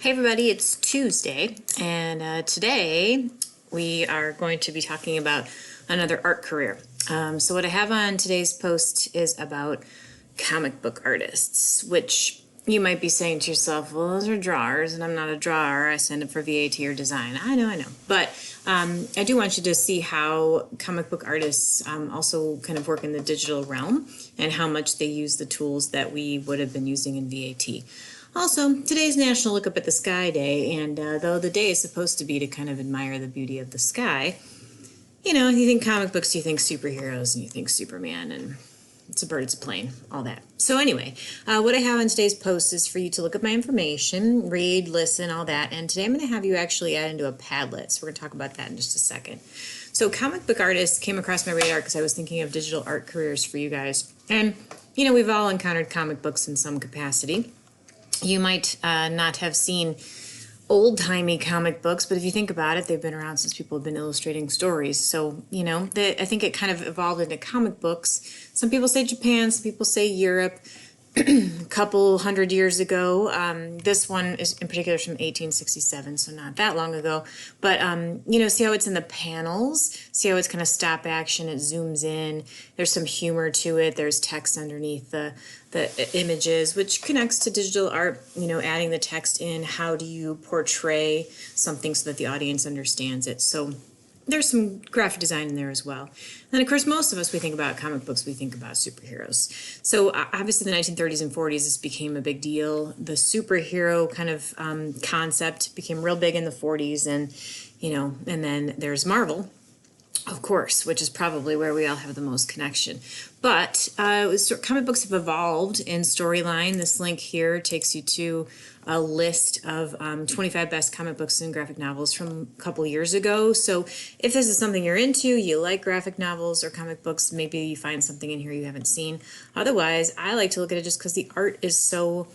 Hey everybody, it's Tuesday, and today we are going to be talking about another art career. So what I have on today's post is about comic book artists, which you might be saying to yourself, well, those are drawers, and I'm not a drawer. I signed up for VAT or design. I know. But I do want you to see how comic book artists also kind of work in the digital realm and how much they use the tools that we would have been using in VAT. Also, today's National Look Up at the Sky Day, and though the day is supposed to be to kind of admire the beauty of the sky, you think comic books, you think superheroes, and you think Superman, and it's a bird, it's a plane, all that. So anyway, what I have on today's post is for you to look up my information, read, listen, all that, and today I'm going to have you actually add into a Padlet, so we're going to talk about that in just a second. So comic book artists came across my radar because I was thinking of digital art careers for you guys, and we've all encountered comic books in some capacity. You might not have seen old-timey comic books, but if you think about it, they've been around since people have been illustrating stories. So, I think it kind of evolved into comic books. Some people say Japan, some people say Europe. A couple hundred years ago. This one is in particular from 1867, so not that long ago. But, see how it's in the panels? See how it's kind of stop action? It zooms in. There's some humor to it. There's text underneath the images, which connects to digital art, adding the text in. How do you portray something so that the audience understands it? So there's some graphic design in there as well. And of course, most of us, we think about comic books, we think about superheroes. So obviously the 1930s and 40s, this became a big deal. The superhero kind of concept became real big in the 40s, and then there's Marvel, of course, which is probably where we all have the most connection. But comic books have evolved in storyline. This link here takes you to a list of 25 best comic books and graphic novels from a couple years ago. So if this is something you're into, you like graphic novels or comic books, maybe you find something in here you haven't seen. Otherwise, I like to look at it just because the art is so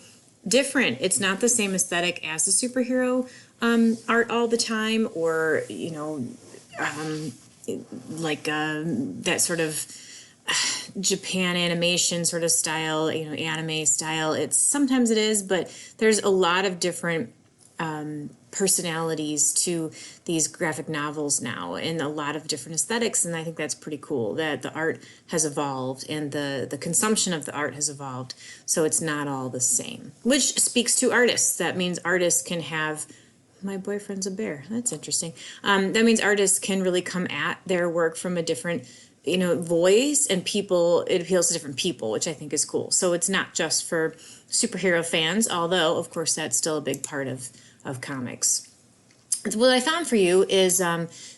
different. It's not the same aesthetic as the superhero art all the time, or, that sort of Japan animation sort of style, anime style. Sometimes it is, but there's a lot of different personalities to these graphic novels now, and a lot of different aesthetics, and I think that's pretty cool that the art has evolved and the consumption of the art has evolved, so it's not all the same, which speaks to artists. That means artists can have... My boyfriend's a bear. That's interesting. That means artists can really come at their work from a different voice, and it appeals to different people, which I think is cool. So it's not just for superhero fans, although, of course, that's still a big part of comics. What I found for you is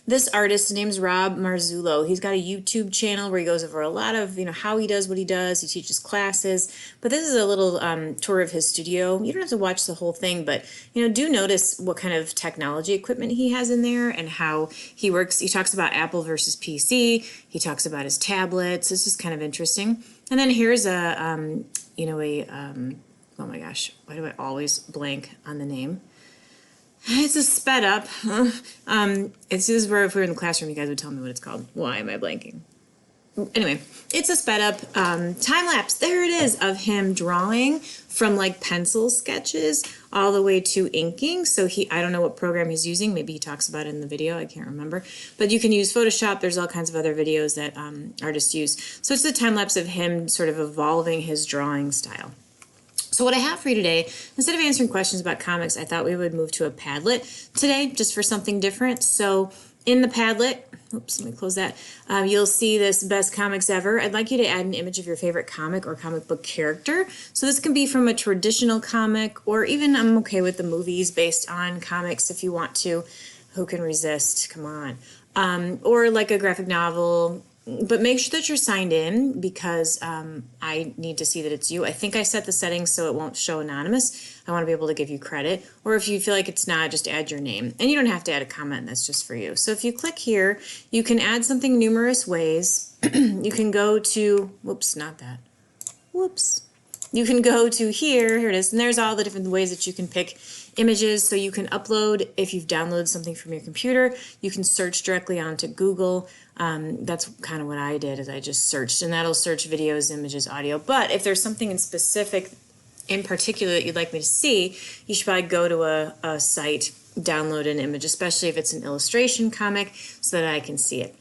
this artist. His name's Rob Marzullo. He's got a YouTube channel where he goes over a lot of, how he does what he does. He teaches classes. But this is a little tour of his studio. You don't have to watch the whole thing, but, do notice what kind of technology equipment he has in there and how he works. He talks about Apple versus PC. He talks about his tablets. It's just kind of interesting. And then here's oh my gosh, why do I always blank on the name? It's a sped up. This is where if we were in the classroom, you guys would tell me what it's called. Why am I blanking? Anyway, it's a sped up time lapse. There it is, of him drawing from like pencil sketches all the way to inking. So I don't know what program he's using. Maybe he talks about it in the video. I can't remember. But you can use Photoshop. There's all kinds of other videos that artists use. So it's a time lapse of him sort of evolving his drawing style. So what I have for you today, instead of answering questions about comics, I thought we would move to a Padlet today, just for something different. So in the Padlet, oops, let me close that, you'll see this best comics ever. I'd like you to add an image of your favorite comic or comic book character. So this can be from a traditional comic, or even I'm okay with the movies based on comics if you want to. Who can resist? Come on. Or like a graphic novel. But make sure that you're signed in, because I need to see that it's you. I think I set the settings so it won't show anonymous. I want to be able to give you credit. Or if you feel like it's not, just add your name. And you don't have to add a comment. That's just for you. So if you click here, you can add something numerous ways. You can go to, whoops, not that. Whoops. You can go to here it is, and there's all the different ways that you can pick images. So you can upload, if you've downloaded something from your computer, you can search directly onto Google. That's kind of what I did, is I just searched, and that'll search videos, images, audio. But if there's something in specific in particular that you'd like me to see, you should probably go to a site, download an image, especially if it's an illustration comic, so that I can see it.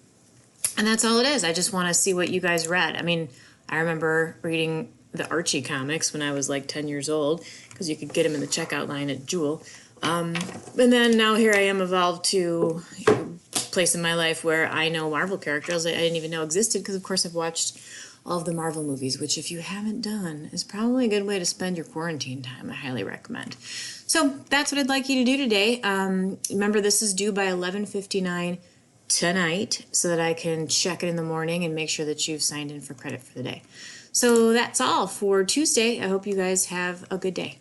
And that's all it is. I just want to see what you guys read. I mean, I remember reading the Archie comics when I was like 10 years old, because you could get them in the checkout line at Jewel. And then now here I am, evolved to a place in my life where I know Marvel characters I didn't even know existed, because of course I've watched all of the Marvel movies, which if you haven't done is probably a good way to spend your quarantine time. I highly recommend. So that's what I'd like you to do today. Remember, this is due by 11:59 tonight, so that I can check it in the morning and make sure that you've signed in for credit for the day. So that's all for Tuesday. I hope you guys have a good day.